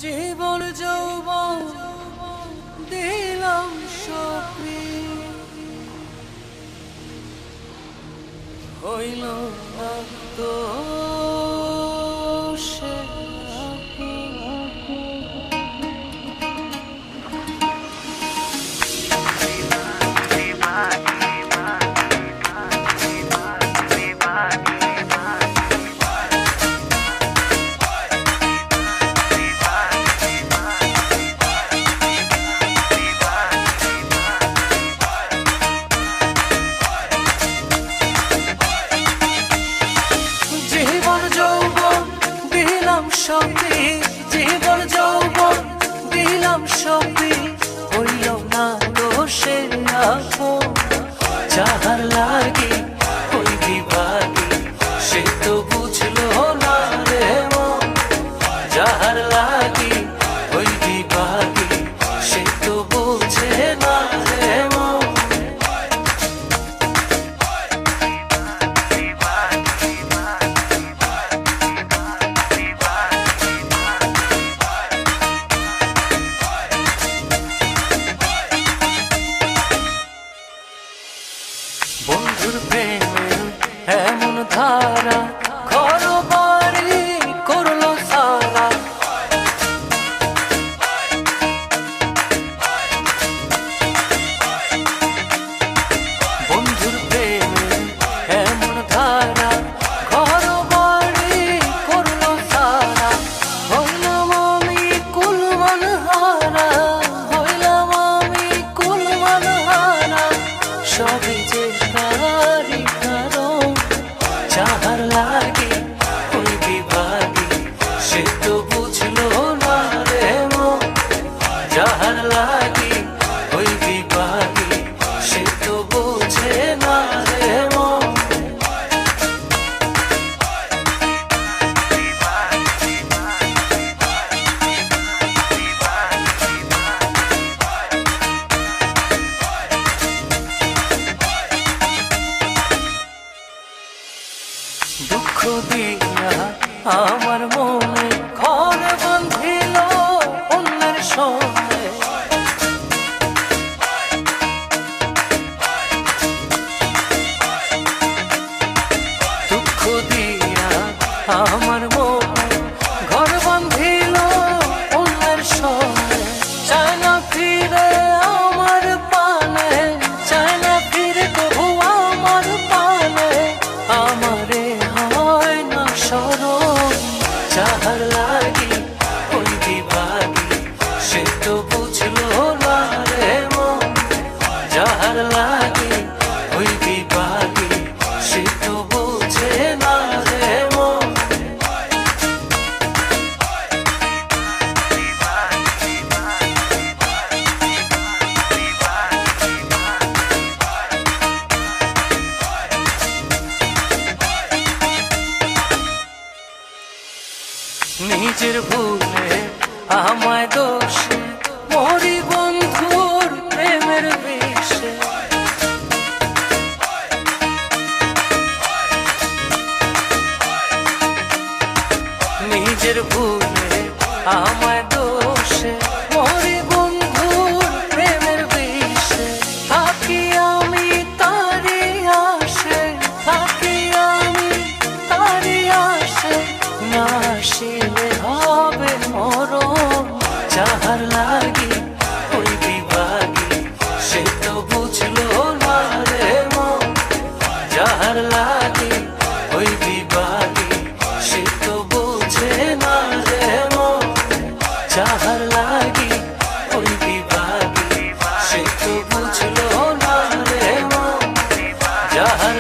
জীবন যৌবন দিলাম সপি, হইল না তো সে সপি, জীবন যৌবন দিলাম সপি, হইল না দোষে আপন। যাহার লাগি ওই বিভাগী সে তো বুঝলো না রে মন। যাহার লাগি ওই বিভাগী সে তো বুঝে না রে মন। বন্ধুর প্রেমের এমন ধারা ঘর বাড়ি করলো সারা। বন্ধুর প্রেমের এমন ধারা ঘর বাড়ি করলো সারা। হইলাম আমি কুলমান হারা, হইলাম আমি কুলমান হারা। সবই যে তারি কারণ, যাহার লাগে ওই বিভাগী সে তো বুঝলো না রে মন। যাহার লাগে ওই বিভাগী সে তো বুঝে না রে মন। দুঃখ দিয়া আমার মনে ঘর বাঁধিল অন্যের সঙ্গে। দুঃখ দিয়া আমার মনে ঘর বাঁধিল অন্যের সঙ্গে। চায় না ফিরে আমার পানে, চায় না ফিরে কবু আমার পানে। আমারে হয় না স্মরণ, যাহার লাগি ওই বিভাগী সে তো বুঝলো না রে মন। যাহার লাগি ওই বিভাগী সে তো বুঝে না রে মন। নিজের ভুলে আমায় দোষে মরি বন্ধুর প্রেমের বিষে। নিজের ভুলে আমায় দোষে মরি বন্ধুর প্রেমের বিষে। থাকি আমি তারি আসে, থাকি আমি তারি আসে। না আসিলে হবে মরণ, যাহার লাগি ওই বিভাগী সে তো বুঝলো না রে মন। যাহার লাগি ওই বিভাগী সে তো বুঝে না রে মন। যাহার লাগি ওই বিভাগী সে তো বুঝলো না রে মন। যাহার